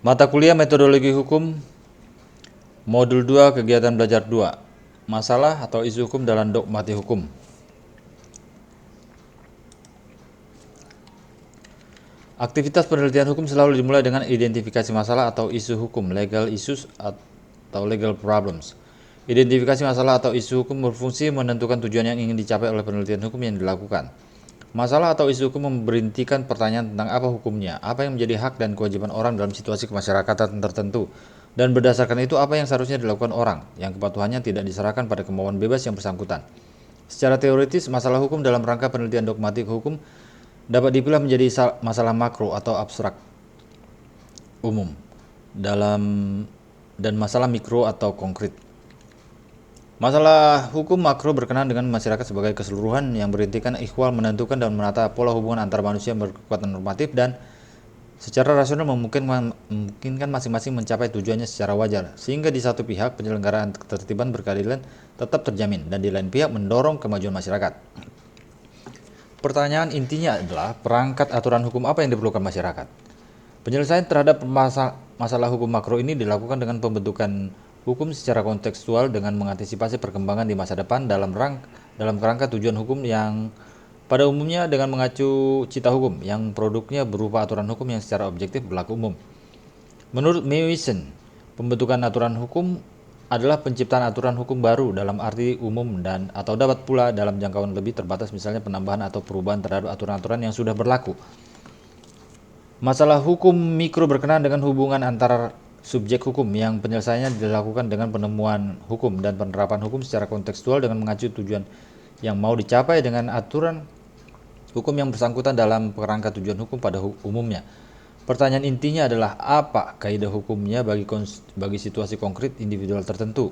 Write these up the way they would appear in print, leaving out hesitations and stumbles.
Mata kuliah Metodologi Hukum Modul 2 Kegiatan Belajar 2. Masalah atau isu hukum dalam dogmatik hukum. Aktivitas penelitian hukum selalu dimulai dengan identifikasi masalah atau isu hukum, legal issues atau legal problems. Identifikasi masalah atau isu hukum berfungsi menentukan tujuan yang ingin dicapai oleh penelitian hukum yang dilakukan. Masalah atau isu hukum memberhentikan pertanyaan tentang apa hukumnya, apa yang menjadi hak dan kewajiban orang dalam situasi kemasyarakatan tertentu, dan berdasarkan itu apa yang seharusnya dilakukan orang, yang kepatuhannya tidak diserahkan pada kemauan bebas yang bersangkutan. Secara teoritis, masalah hukum dalam rangka penelitian dogmatik hukum dapat dipilah menjadi masalah makro atau abstrak umum dan masalah mikro atau konkret. Masalah hukum makro berkenaan dengan masyarakat sebagai keseluruhan yang berintikan ikhwal menentukan dan menata pola hubungan antar manusia yang berkekuatan normatif dan secara rasional memungkinkan masing-masing mencapai tujuannya secara wajar, sehingga di satu pihak penyelenggaraan ketertiban berkeadilan tetap terjamin dan di lain pihak mendorong kemajuan masyarakat. Pertanyaan intinya adalah perangkat aturan hukum apa yang diperlukan masyarakat. Penyelesaian terhadap masalah hukum makro ini dilakukan dengan pembentukan hukum secara kontekstual dengan mengantisipasi perkembangan di masa depan dalam kerangka tujuan hukum yang pada umumnya dengan mengacu cita hukum yang produknya berupa aturan hukum yang secara objektif berlaku umum. Menurut Mewison, pembentukan aturan hukum adalah penciptaan aturan hukum baru dalam arti umum dan atau dapat pula dalam jangkauan lebih terbatas, misalnya penambahan atau perubahan terhadap aturan-aturan yang sudah berlaku. Masalah hukum mikro berkenaan dengan hubungan antar subjek hukum yang penyelesaiannya dilakukan dengan penemuan hukum dan penerapan hukum secara kontekstual dengan mengacu tujuan yang mau dicapai dengan aturan hukum yang bersangkutan dalam kerangka tujuan hukum pada umumnya. Pertanyaan intinya adalah apa kaidah hukumnya bagi situasi konkret individual tertentu.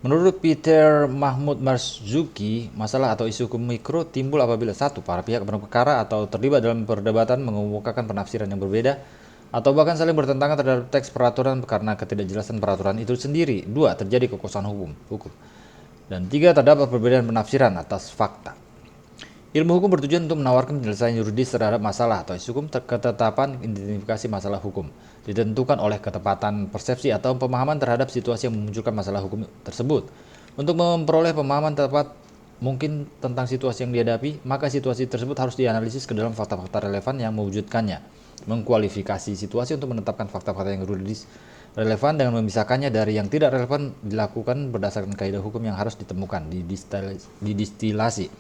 Menurut Peter Mahmud Marzuki, masalah atau isu hukum mikro timbul apabila satu, para pihak berperkara atau terlibat dalam perdebatan mengemukakan penafsiran yang berbeda atau bahkan saling bertentangan terhadap teks peraturan karena ketidakjelasan peraturan itu sendiri. Dua, terjadi kekosongan hukum. Dan tiga, terdapat perbedaan penafsiran atas fakta. Ilmu hukum bertujuan untuk menawarkan penyelesaian yuridis terhadap masalah atau isu hukum. Ketetapan identifikasi masalah hukum ditentukan oleh ketepatan persepsi atau pemahaman terhadap situasi yang memunculkan masalah hukum tersebut. Untuk memperoleh pemahaman tepat mungkin tentang situasi yang dihadapi, maka situasi tersebut harus dianalisis ke dalam fakta-fakta relevan yang mewujudkannya, mengkualifikasi situasi untuk menetapkan fakta-fakta yang yuridis relevan dengan memisahkannya dari yang tidak relevan dilakukan berdasarkan kaidah hukum yang harus ditemukan, didistilasi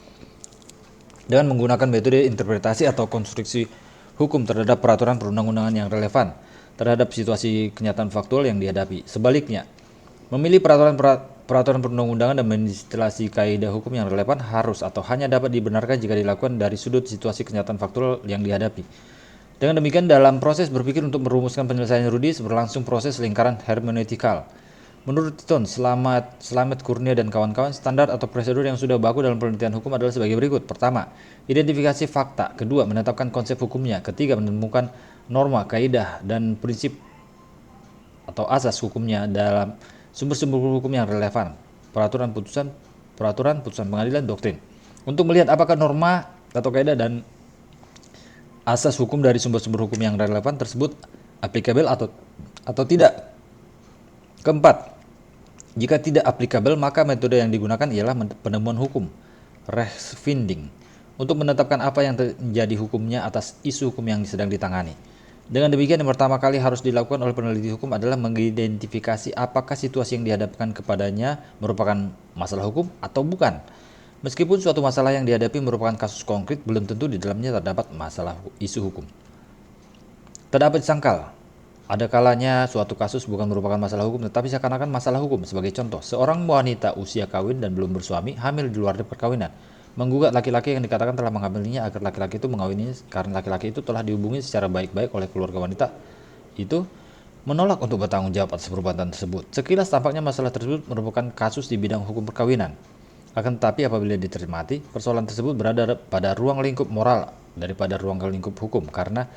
dengan menggunakan metode interpretasi atau konstruksi hukum terhadap peraturan perundang-undangan yang relevan terhadap situasi kenyataan faktual yang dihadapi. Sebaliknya, memilih peraturan perundang-undangan dan mendistilasi kaidah hukum yang relevan harus atau hanya dapat dibenarkan jika dilakukan dari sudut situasi kenyataan faktual yang dihadapi. Dengan demikian, dalam proses berpikir untuk merumuskan penyelesaian yuridis berlangsung proses lingkaran hermeneutikal. Menurut Titon, Slamet Kurnia dan kawan-kawan, standar atau prosedur yang sudah baku dalam penelitian hukum adalah sebagai berikut. Pertama, identifikasi fakta. Kedua, menetapkan konsep hukumnya. Ketiga, menemukan norma, kaidah, dan prinsip atau asas hukumnya dalam sumber-sumber hukum yang relevan, peraturan, putusan pengadilan, doktrin. Untuk melihat apakah norma atau kaidah dan asas hukum dari sumber-sumber hukum yang relevan tersebut applicable atau tidak. Keempat, jika tidak applicable, maka metode yang digunakan ialah penemuan hukum, rechtfinding, untuk menetapkan apa yang menjadi hukumnya atas isu hukum yang sedang ditangani. Dengan demikian, yang pertama kali harus dilakukan oleh peneliti hukum adalah mengidentifikasi apakah situasi yang dihadapkan kepadanya merupakan masalah hukum atau bukan. Meskipun suatu masalah yang dihadapi merupakan kasus konkret, belum tentu di dalamnya terdapat masalah isu hukum. Tak dapat disangkal, ada kalanya suatu kasus bukan merupakan masalah hukum tetapi seakan-akan masalah hukum. Sebagai contoh, seorang wanita usia kawin dan belum bersuami hamil di luar perkawinan menggugat laki-laki yang dikatakan telah menghamilinya agar laki-laki itu mengawininya karena laki-laki itu telah dihubungi secara baik-baik oleh keluarga wanita itu menolak untuk bertanggung jawab atas perbuatan tersebut. Sekilas tampaknya masalah tersebut merupakan kasus di bidang hukum perkawinan. Akan tetapi apabila dicermati, persoalan tersebut berada pada ruang lingkup moral daripada ruang lingkup hukum, karena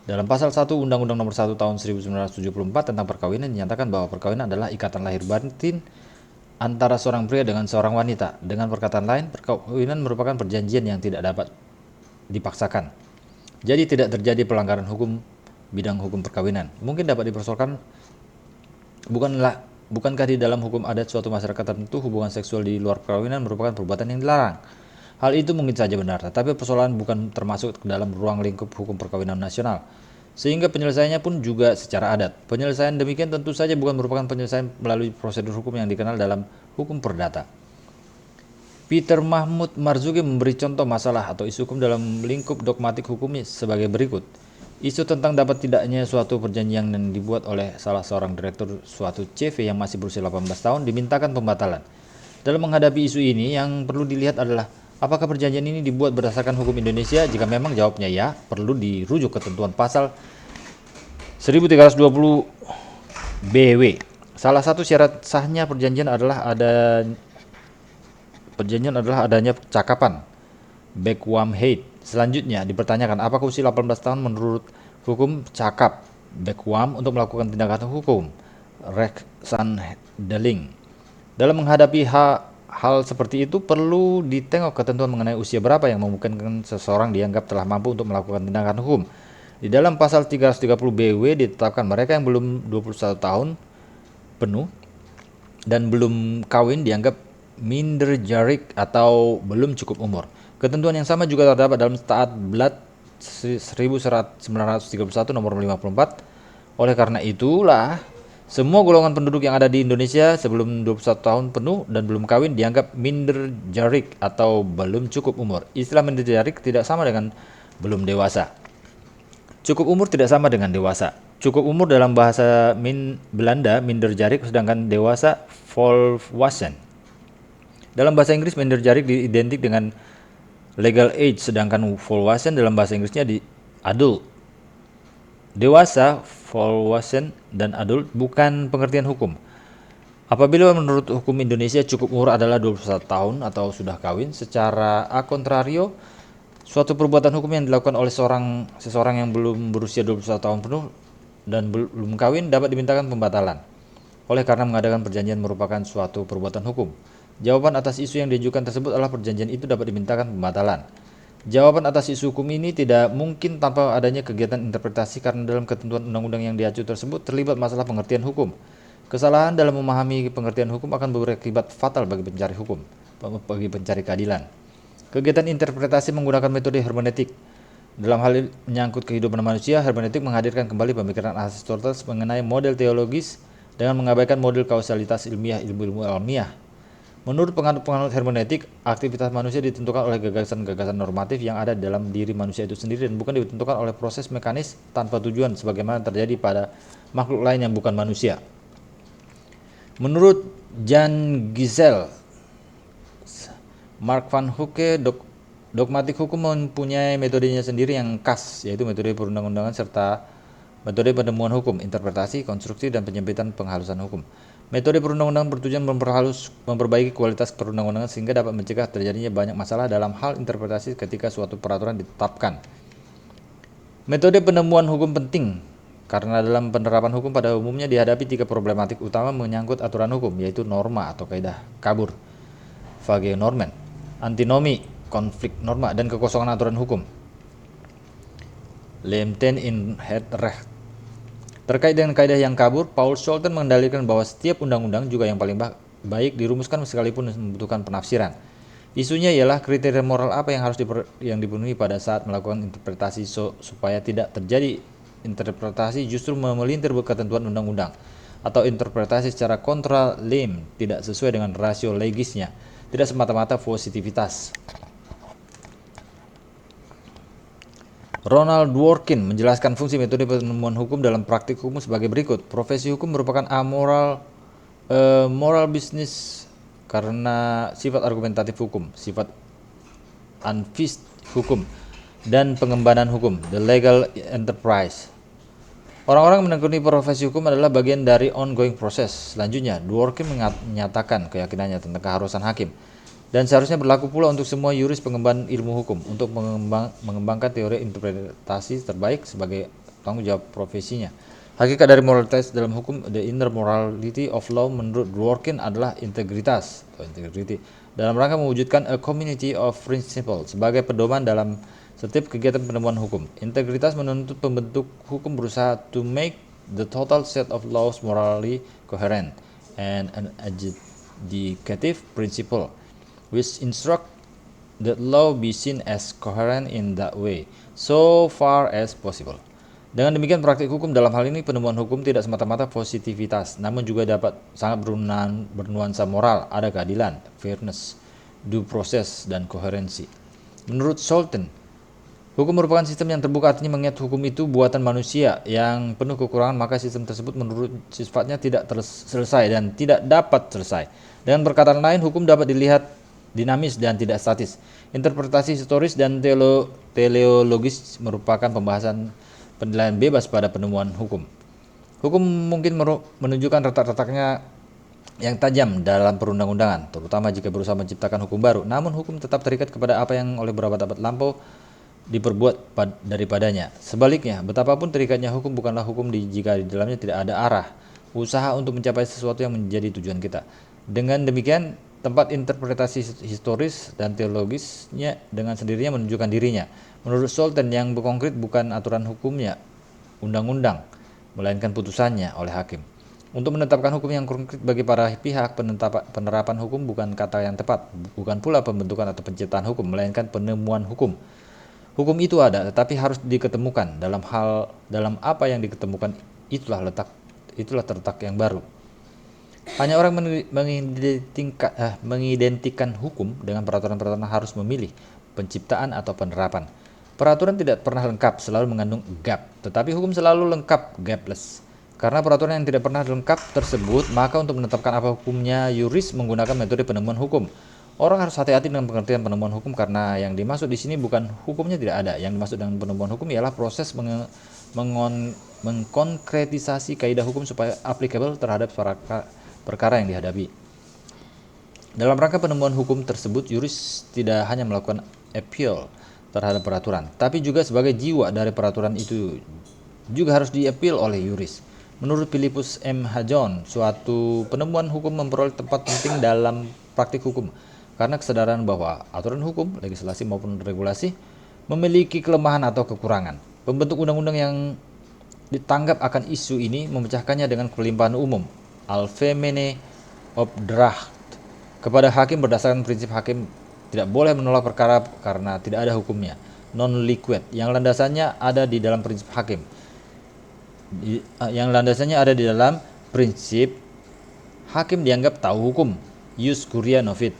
dalam pasal 1 Undang-Undang Nomor 1 Tahun 1974 tentang perkawinan dinyatakan bahwa perkawinan adalah ikatan lahir batin antara seorang pria dengan seorang wanita. Dengan perkataan lain, perkawinan merupakan perjanjian yang tidak dapat dipaksakan. Jadi tidak terjadi pelanggaran hukum bidang hukum perkawinan. Mungkin dapat dipersoalkan, bukankah di dalam hukum adat suatu masyarakat tertentu hubungan seksual di luar perkawinan merupakan perbuatan yang dilarang? Hal itu mungkin saja benar, tetapi persoalan bukan termasuk ke dalam ruang lingkup hukum perkawinan nasional, sehingga penyelesaiannya pun juga secara adat. Penyelesaian demikian tentu saja bukan merupakan penyelesaian melalui prosedur hukum yang dikenal dalam hukum perdata. Peter Mahmud Marzuki memberi contoh masalah atau isu hukum dalam lingkup dogmatik hukumnya sebagai berikut. Isu tentang dapat tidaknya suatu perjanjian yang dibuat oleh salah seorang direktur suatu CV yang masih berusia 18 tahun dimintakan pembatalan. Dalam menghadapi isu ini, yang perlu dilihat adalah apakah perjanjian ini dibuat berdasarkan hukum Indonesia. Jika memang jawabnya ya, perlu dirujuk ketentuan pasal 1320 BW. Salah satu syarat sahnya perjanjian adalah adanya cakapan Bequam-Hayt. Selanjutnya dipertanyakan apakah usia 18 tahun menurut hukum cakap Bequam untuk melakukan tindakan hukum Rechtshandling. Dalam menghadapi hal seperti itu perlu ditengok ketentuan mengenai usia berapa yang memungkinkan seseorang dianggap telah mampu untuk melakukan tindakan hukum. Di dalam pasal 330 BW ditetapkan mereka yang belum 21 tahun penuh dan belum kawin dianggap minderjaric atau belum cukup umur. Ketentuan yang sama juga terdapat dalam Taat Blad 1931 nomor 54. Oleh karena itulah semua golongan penduduk yang ada di Indonesia sebelum 21 tahun penuh dan belum kawin dianggap minderjaric atau belum cukup umur. Istilah minderjaric tidak sama dengan belum dewasa. Cukup umur tidak sama dengan dewasa. Cukup umur dalam bahasa Belanda minderjaric, sedangkan dewasa volwassen. Dalam bahasa Inggris minderjaric identik dengan legal age, sedangkan volwassen dalam bahasa Inggrisnya di adult. Dewasa, volwassen, dan adult bukan pengertian hukum. Apabila menurut hukum Indonesia cukup umur adalah 21 tahun atau sudah kawin, secara a contrario, suatu perbuatan hukum yang dilakukan oleh seseorang yang belum berusia 21 tahun penuh dan belum kawin dapat dimintakan pembatalan. Oleh karena mengadakan perjanjian merupakan suatu perbuatan hukum. Jawaban atas isu yang diajukan tersebut adalah perjanjian itu dapat dimintakan pembatalan. Jawaban atas isu hukum ini tidak mungkin tanpa adanya kegiatan interpretasi karena dalam ketentuan undang-undang yang diacu tersebut terlibat masalah pengertian hukum. Kesalahan dalam memahami pengertian hukum akan berakibat fatal bagi pencari keadilan. Kegiatan interpretasi menggunakan metode hermeneutik. Dalam hal menyangkut kehidupan manusia, hermeneutik menghadirkan kembali pemikiran Aristoteles mengenai model teologis dengan mengabaikan model kausalitas ilmiah ilmu-ilmu ilmiah. Menurut penganut hermeneutik, aktivitas manusia ditentukan oleh gagasan-gagasan normatif yang ada dalam diri manusia itu sendiri dan bukan ditentukan oleh proses mekanis tanpa tujuan sebagaimana terjadi pada makhluk lain yang bukan manusia. Menurut Jan Gisel, Mark van Hooke, dogmatik hukum mempunyai metodenya sendiri yang khas, yaitu metode perundang-undangan serta metode penemuan hukum, interpretasi, konstruksi, dan penyempitan penghalusan hukum. Metode perundang-undangan bertujuan memperbaiki kualitas perundang-undangan sehingga dapat mencegah terjadinya banyak masalah dalam hal interpretasi ketika suatu peraturan ditetapkan. Metode penemuan hukum penting karena dalam penerapan hukum pada umumnya dihadapi 3 problematik utama menyangkut aturan hukum, yaitu norma atau kaidah kabur, vage normen, antinomi, konflik norma, dan kekosongan aturan hukum. Lemten in het recht. Terkait dengan kaidah yang kabur, Paul Scholten mendalilkan bahwa setiap undang-undang juga yang paling baik dirumuskan sekalipun membutuhkan penafsiran. Isunya ialah kriteria moral apa yang harus dipenuhi pada saat melakukan interpretasi supaya tidak terjadi interpretasi justru memelintir ketentuan undang-undang atau interpretasi secara kontra lem tidak sesuai dengan rasio legisnya, tidak semata-mata positivitas. Ronald Dworkin menjelaskan fungsi metode penemuan hukum dalam praktik hukum sebagai berikut. Profesi hukum merupakan moral business karena sifat argumentatif hukum, sifat unfixed hukum, dan pengembangan hukum, the legal enterprise. Orang-orang menekuni profesi hukum adalah bagian dari ongoing proses. Selanjutnya, Dworkin menyatakan keyakinannya tentang keharusan hakim. Dan seharusnya berlaku pula untuk semua yuris pengemban ilmu hukum untuk mengembangkan teori interpretasi terbaik sebagai tanggung jawab profesinya. Hakikat dari moralitas dalam hukum, the inner morality of law, menurut Dworkin adalah integritas atau integrity dalam rangka mewujudkan a community of principle sebagai pedoman dalam setiap kegiatan penemuan hukum. Integritas menuntut pembentuk hukum berusaha to make the total set of laws morally coherent and an adjudicative principle which instruct that law be seen as coherent in that way so far as possible. Dengan demikian, praktik hukum dalam hal ini penemuan hukum tidak semata-mata positivitas, namun juga dapat sangat bernuansa moral, ada keadilan, fairness, due process, dan koherensi. Menurut Solton, hukum merupakan sistem yang terbuka, artinya mengingat hukum itu buatan manusia yang penuh kekurangan, maka sistem tersebut menurut sifatnya tidak selesai dan tidak dapat selesai. Dengan perkataan lain, hukum dapat dilihat dinamis dan tidak statis. Interpretasi historis dan teleologis merupakan pembahasan penilaian bebas pada penemuan hukum. Hukum mungkin menunjukkan retak-retaknya yang tajam dalam perundang-undangan, terutama jika berusaha menciptakan hukum baru. Namun hukum tetap terikat kepada apa yang oleh berabad-abad lampau diperbuat daripadanya. Sebaliknya, betapapun terikatnya hukum bukanlah hukum jika di dalamnya tidak ada arah, usaha untuk mencapai sesuatu yang menjadi tujuan kita. Dengan demikian, tempat interpretasi historis dan teologisnya dengan sendirinya menunjukkan dirinya. Menurut Solton, yang konkret bukan aturan hukumnya, undang-undang, melainkan putusannya oleh hakim. Untuk menetapkan hukum yang konkret bagi para pihak, penerapan hukum bukan kata yang tepat, bukan pula pembentukan atau penciptaan hukum, melainkan penemuan hukum. Hukum itu ada, tetapi harus diketemukan. Dalam apa yang diketemukan itulah terletak yang baru. Hanya orang mengidentikan hukum dengan peraturan-peraturan harus memilih penciptaan atau penerapan. Peraturan tidak pernah lengkap, selalu mengandung gap, tetapi hukum selalu lengkap, gapless. Karena peraturan yang tidak pernah lengkap tersebut, maka untuk menetapkan apa hukumnya, yuris menggunakan metode penemuan hukum. Orang harus hati-hati dengan pengertian penemuan hukum karena yang dimaksud di sini bukan hukumnya tidak ada. Yang dimaksud dengan penemuan hukum ialah proses mengkonkretisasi kaidah hukum supaya applicable terhadap perkara yang dihadapi. Dalam rangka penemuan hukum tersebut, yuris tidak hanya melakukan appeal terhadap peraturan, tapi juga sebagai jiwa dari peraturan itu juga harus di-appeal oleh yuris. Menurut Philippus M. Hajon, suatu penemuan hukum memperoleh tempat penting dalam praktik hukum karena kesadaran bahwa aturan hukum, legislasi maupun regulasi memiliki kelemahan atau kekurangan. Pembentuk undang-undang yang ditanggap akan isu ini memecahkannya dengan kelimpahan umum, al-femine obdracht, kepada hakim berdasarkan prinsip hakim tidak boleh menolak perkara karena tidak ada hukumnya, non-liquid, yang landasannya ada di dalam prinsip hakim. Hakim dianggap tahu hukum, ius curia novit.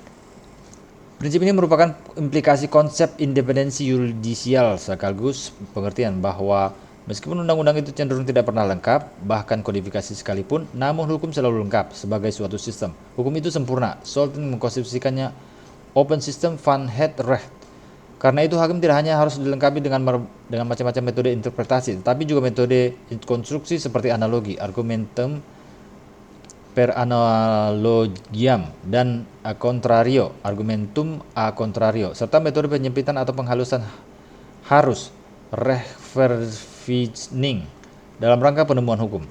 Prinsip ini merupakan implikasi konsep independensi yudisial sekaligus pengertian bahwa meskipun undang-undang itu cenderung tidak pernah lengkap, bahkan kodifikasi sekalipun, namun hukum selalu lengkap sebagai suatu sistem. Hukum itu sempurna. Solton mengkonstruksikannya open system van het recht. Karena itu hakim tidak hanya harus dilengkapi dengan macam-macam metode interpretasi, tetapi juga metode konstruksi seperti analogi, argumentum per analogiam, dan argumentum a contrario, serta metode penyempitan atau penghalusan harus reverfining dalam rangka penemuan hukum.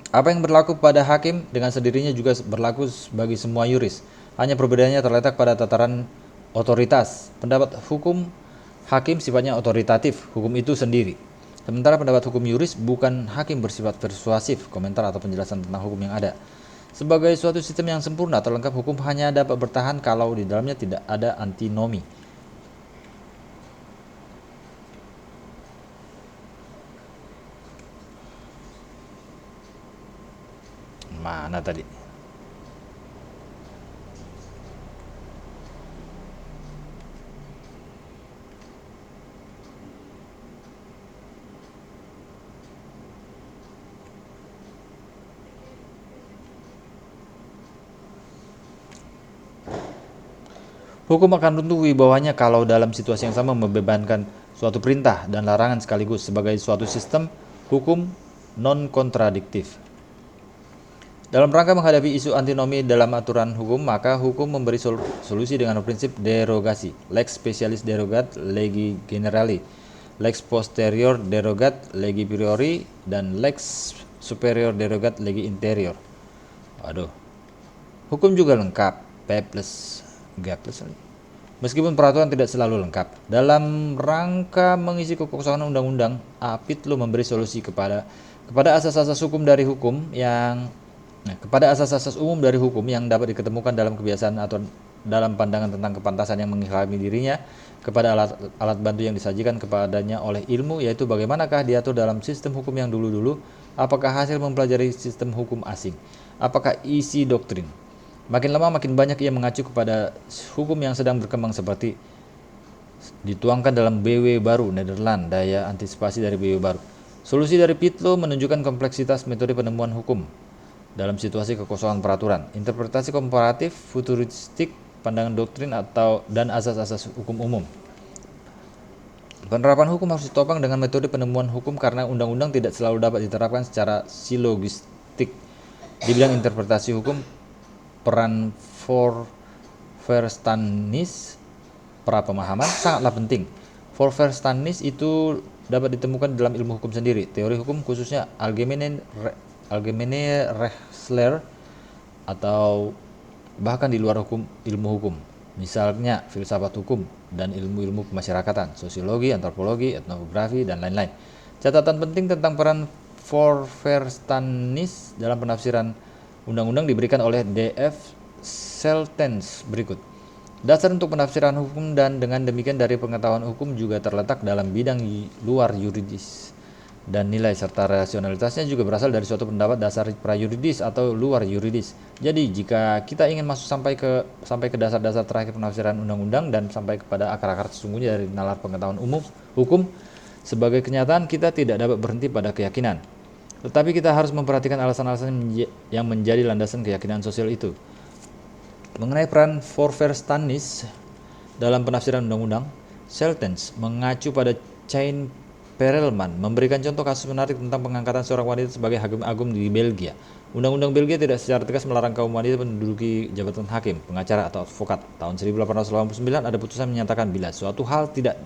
Apa yang berlaku pada hakim dengan sendirinya juga berlaku bagi semua yuris. Hanya perbedaannya terletak pada tataran otoritas. Pendapat hukum hakim sifatnya otoritatif, hukum itu sendiri. Sementara pendapat hukum yuris bukan hakim bersifat persuasif, komentar atau penjelasan tentang hukum yang ada. Sebagai suatu sistem yang sempurna, terlengkap, hukum hanya dapat bertahan kalau di dalamnya tidak ada antinomi. Mana tadi? Hukum akan runtuh wibawanya kalau dalam situasi yang sama membebankan suatu perintah dan larangan sekaligus. Sebagai suatu sistem hukum non-kontradiktif. Dalam rangka menghadapi isu antinomi dalam aturan hukum, maka hukum memberi solusi dengan prinsip derogasi, lex specialis derogat legi generali, lex posterior derogat legi priori, dan lex superior derogat legi interior. Hukum juga lengkap, gapless. Meskipun peraturan tidak selalu lengkap, dalam rangka mengisi kekosongan undang-undang, Pitlo memberi solusi kepada asas-asas hukum dari hukum yang kepada asas-asas umum dari hukum yang dapat diketemukan dalam kebiasaan atau dalam pandangan tentang kepantasan yang mengilhami dirinya, kepada alat bantu yang disajikan kepadanya oleh ilmu, yaitu bagaimanakah diatur dalam sistem hukum yang dulu-dulu, apakah hasil mempelajari sistem hukum asing, apakah isi doktrin. Makin lama makin banyak ia mengacu kepada hukum yang sedang berkembang seperti dituangkan dalam BW baru Nederland, daya antisipasi dari BW baru. Solusi dari Pitlo menunjukkan kompleksitas metode penemuan hukum dalam situasi kekosongan peraturan, interpretasi komparatif, futuristik, pandangan doktrin dan asas-asas hukum umum. Penerapan hukum harus ditopang dengan metode penemuan hukum karena undang-undang tidak selalu dapat diterapkan secara silogistik. Di bidang interpretasi hukum, peran voorverstanis pra-pemahaman sangatlah penting. Voorverstanis itu dapat ditemukan dalam ilmu hukum sendiri, teori hukum khususnya algemene Rechtsleer atau bahkan di luar ilmu hukum, misalnya filsafat hukum dan ilmu-ilmu kemasyarakatan, sosiologi, antropologi, etnografi, dan lain-lain. Catatan penting tentang peran voorverstanis dalam penafsiran undang-undang diberikan oleh D.F. Seltens berikut. Dasar untuk penafsiran hukum dan dengan demikian dari pengetahuan hukum juga terletak dalam bidang luar yuridis. Dan nilai serta rasionalitasnya juga berasal dari suatu pendapat dasar pra-yuridis atau luar yuridis. Jadi jika kita ingin masuk sampai ke dasar-dasar terakhir penafsiran undang-undang dan sampai kepada akar-akar sesungguhnya dari nalar pengetahuan umum hukum, sebagai kenyataan kita tidak dapat berhenti pada keyakinan. Tetapi kita harus memperhatikan alasan-alasan yang menjadi landasan keyakinan sosial itu. Mengenai peran voorverstanis dalam penafsiran undang-undang, Seltens mengacu pada Chain Perelman memberikan contoh kasus menarik tentang pengangkatan seorang wanita sebagai hakim agung di Belgia. Undang-undang Belgia tidak secara tegas melarang kaum wanita menduduki jabatan hakim, pengacara, atau advokat. Tahun 1889 ada putusan menyatakan bila suatu hal tidak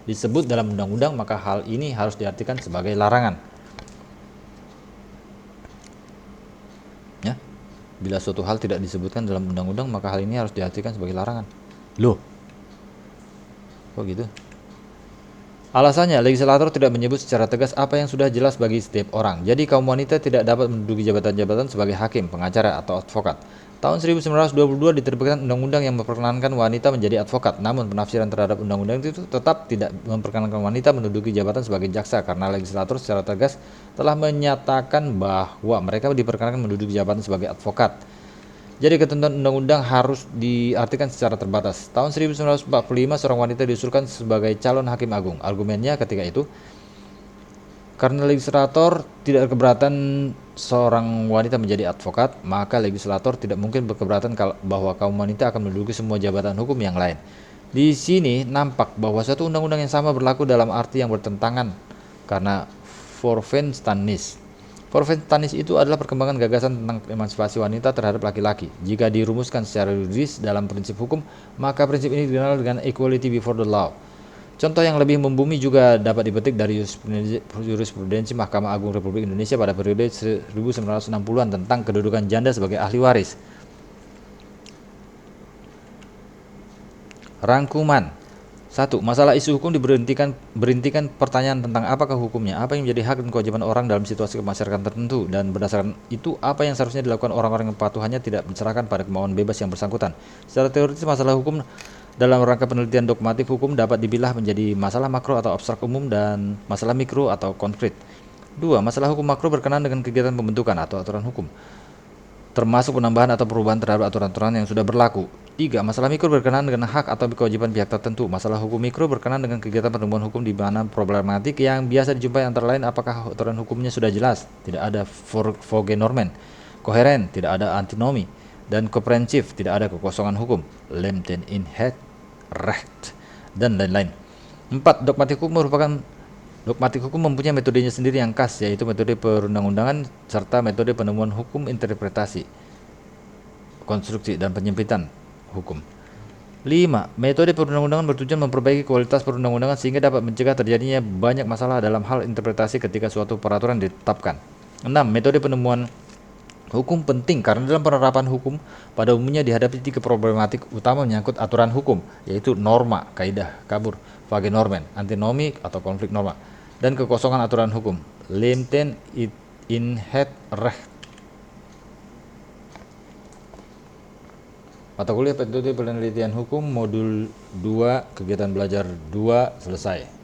disebut dalam undang-undang, maka hal ini harus diartikan sebagai larangan. Ya, bila suatu hal tidak disebutkan dalam undang-undang, maka hal ini harus diartikan sebagai larangan. Loh, kok gitu? Alasannya, legislator tidak menyebut secara tegas apa yang sudah jelas bagi setiap orang. Jadi kaum wanita tidak dapat menduduki jabatan-jabatan sebagai hakim, pengacara, atau advokat. Tahun 1922 diterbitkan undang-undang yang memperkenankan wanita menjadi advokat. Namun penafsiran terhadap undang-undang itu tetap tidak memperkenankan wanita menduduki jabatan sebagai jaksa karena legislator secara tegas telah menyatakan bahwa mereka diperkenankan menduduki jabatan sebagai advokat. Jadi ketentuan undang-undang harus diartikan secara terbatas. Tahun 1945 seorang wanita diusulkan sebagai calon hakim agung. Argumennya ketika itu, karena legislator tidak keberatan seorang wanita menjadi advokat, maka legislator tidak mungkin berkeberatan bahwa kaum wanita akan menduduki semua jabatan hukum yang lain. Di sini nampak bahwa suatu undang-undang yang sama berlaku dalam arti yang bertentangan karena voorverstanis. Voorverstanis itu adalah perkembangan gagasan tentang emansipasi wanita terhadap laki-laki. Jika dirumuskan secara yuridis dalam prinsip hukum, maka prinsip ini dikenal dengan equality before the law. Contoh yang lebih membumi juga dapat dipetik dari jurisprudensi Mahkamah Agung Republik Indonesia pada periode 1960-an tentang kedudukan janda sebagai ahli waris. Rangkuman. 1. Masalah isu hukum berintikan pertanyaan tentang apakah hukumnya, apa yang menjadi hak dan kewajiban orang dalam situasi kemasyarakatan tertentu, dan berdasarkan itu apa yang seharusnya dilakukan orang-orang yang patuhannya tidak diserahkan pada kemauan bebas yang bersangkutan. Secara teoritis, masalah hukum dalam rangka penelitian dogmatik hukum dapat dipilah menjadi masalah makro atau abstrak umum dan masalah mikro atau konkret. 2. Masalah hukum makro berkenaan dengan kegiatan pembentukan atau aturan hukum, termasuk penambahan atau perubahan terhadap aturan-aturan yang sudah berlaku. 3. Masalah mikro berkenaan dengan hak atau kewajiban pihak tertentu. Masalah hukum mikro berkenaan dengan kegiatan penemuan hukum di mana problematik yang biasa dijumpai antara lain apakah aturan hukumnya sudah jelas, tidak ada vorgenommen, koheren, tidak ada antinomi, dan komprehensif, tidak ada kekosongan hukum, lemten in het recht, dan lain-lain. 4. Dogmatik hukum mempunyai metodenya sendiri yang khas, yaitu metode perundang-undangan serta metode penemuan hukum, interpretasi, konstruksi, dan penyempitan hukum. 5. Metode perundang-undangan bertujuan memperbaiki kualitas perundang-undangan sehingga dapat mencegah terjadinya banyak masalah dalam hal interpretasi ketika suatu peraturan ditetapkan. 6. Metode penemuan Hukum penting karena dalam penerapan hukum pada umumnya dihadapi 3 problematik utama menyangkut aturan hukum, yaitu norma, kaidah, kabur, vage normen, antinomi atau konflik norma, dan kekosongan aturan hukum, lemten in het recht. Mata kuliah Metode Penelitian Hukum Modul 2 Kegiatan Belajar 2 selesai.